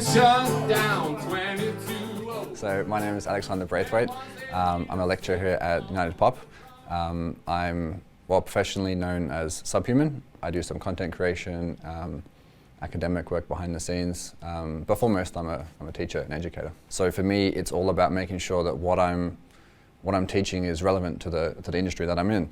shut down 22. So my name is Alexander Braithwaite. I'm a lecturer here at United Pop. I'm professionally known as Subhuman. I do some content creation, academic work behind the scenes, but foremost I'm a teacher and educator. So for me it's all about making sure that what I'm teaching is relevant to the industry that I'm in.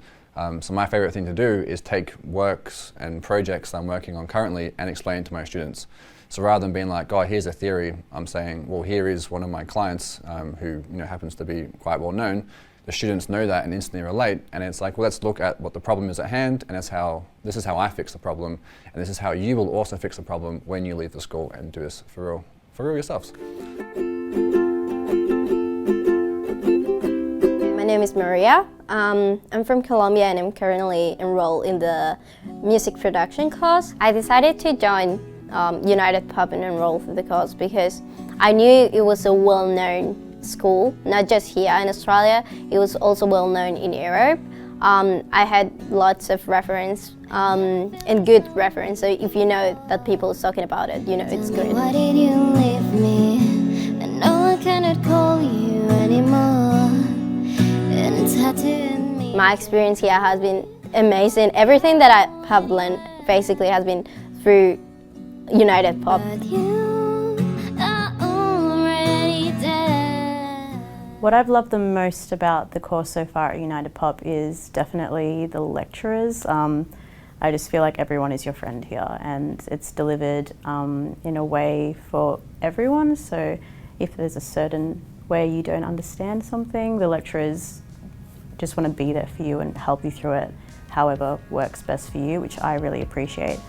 So my favourite thing to do is take works and projects that I'm working on currently and explain to my students. So rather than being like, oh, here's a theory, I'm saying, well, here is one of my clients who happens to be quite well known. The students know that and instantly relate, and it's like, well, let's look at what the problem is at hand, and this is how I fix the problem, and this is how you will also fix the problem when you leave the school and do this for real yourselves. My name is Maria. I'm from Colombia and I'm currently enrolled in the music production course. I decided to join United Pop and enroll for the course because I knew it was a well-known school, not just here in Australia, it was also well-known in Europe. I had lots of reference and good reference, so if you know that people are talking about it, you know it's good. Why did you leave me? And no, I cannot call you anymore. My experience here has been amazing. Everything that I have learned basically has been through United Pop. What I've loved the most about the course so far at United Pop is definitely the lecturers. I just feel like everyone is your friend here, and it's delivered in a way for everyone. So if there's a certain way you don't understand something, the lecturers just want to be there for you and help you through it however works best for you, which I really appreciate.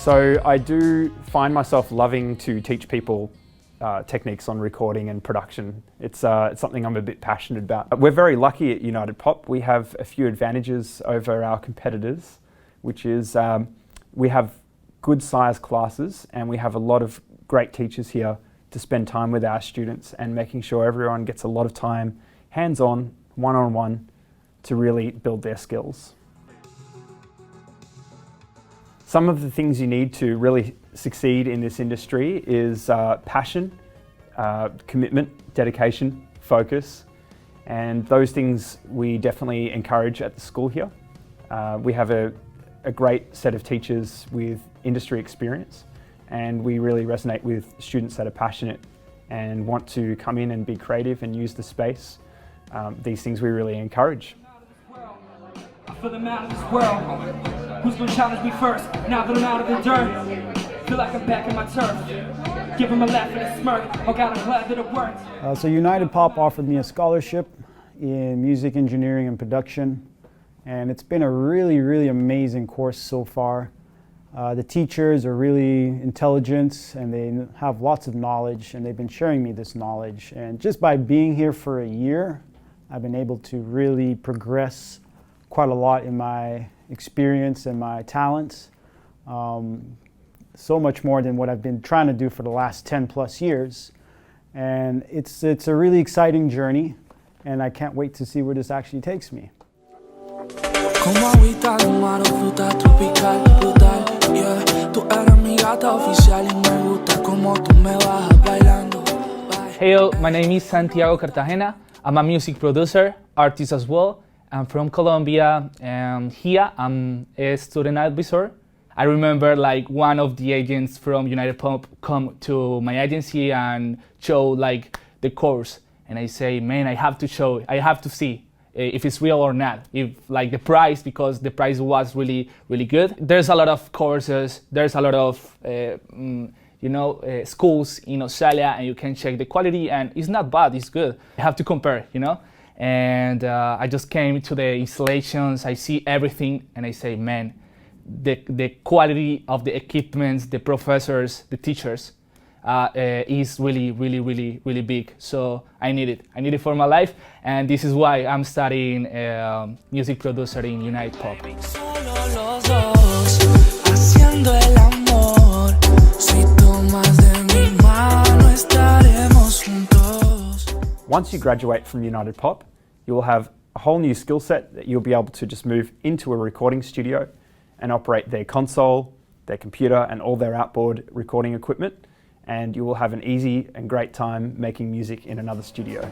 So I do find myself loving to teach people techniques on recording and production. It's something I'm a bit passionate about. We're very lucky at United Pop. We have a few advantages over our competitors, which is we have good sized classes and we have a lot of great teachers here to spend time with our students and making sure everyone gets a lot of time hands-on, one-on-one to really build their skills. Some of the things you need to really succeed in this industry is passion, commitment, dedication, focus, and those things we definitely encourage at the school here. We have a great set of teachers with industry experience, and we really resonate with students that are passionate and want to come in and be creative and use the space. These things we really encourage. For the man of this world, who's gonna challenge me first? Now that I'm out of the dirt, feel like I'm back in my turf. Give him a laugh and a smirk. Oh God, I'm glad that it worked. So United Pop offered me a scholarship in music engineering and production, and it's been a really amazing course so far. The teachers are really intelligent and they have lots of knowledge, and they've been sharing me this knowledge. And just by being here for a year, I've been able to really progress quite a lot in my experience and my talents. So much more than what I've been trying to do for the last 10+ years. And it's a really exciting journey, and I can't wait to see where this actually takes me. Hey, my name is Santiago Cartagena. I'm a music producer, artist as well. I'm from Colombia, and here I'm a student advisor. I remember like one of the agents from United Pop come to my agency and show like the course, and I say, man, I have to see if it's real or not, if like the price, because the price was really good. There's a lot of courses, there's a lot of schools in Australia, and you can check the quality, and it's not bad, it's good. You have to compare, And I just came to the installations, I see everything, and I say, man, the quality of the equipments, the professors, the teachers is really big. So I need it for my life, and this is why I'm studying music producer in United Pop. Once you graduate from United Pop, you will have a whole new skill set that you'll be able to just move into a recording studio and operate their console, their computer, and all their outboard recording equipment, and you will have an easy and great time making music in another studio.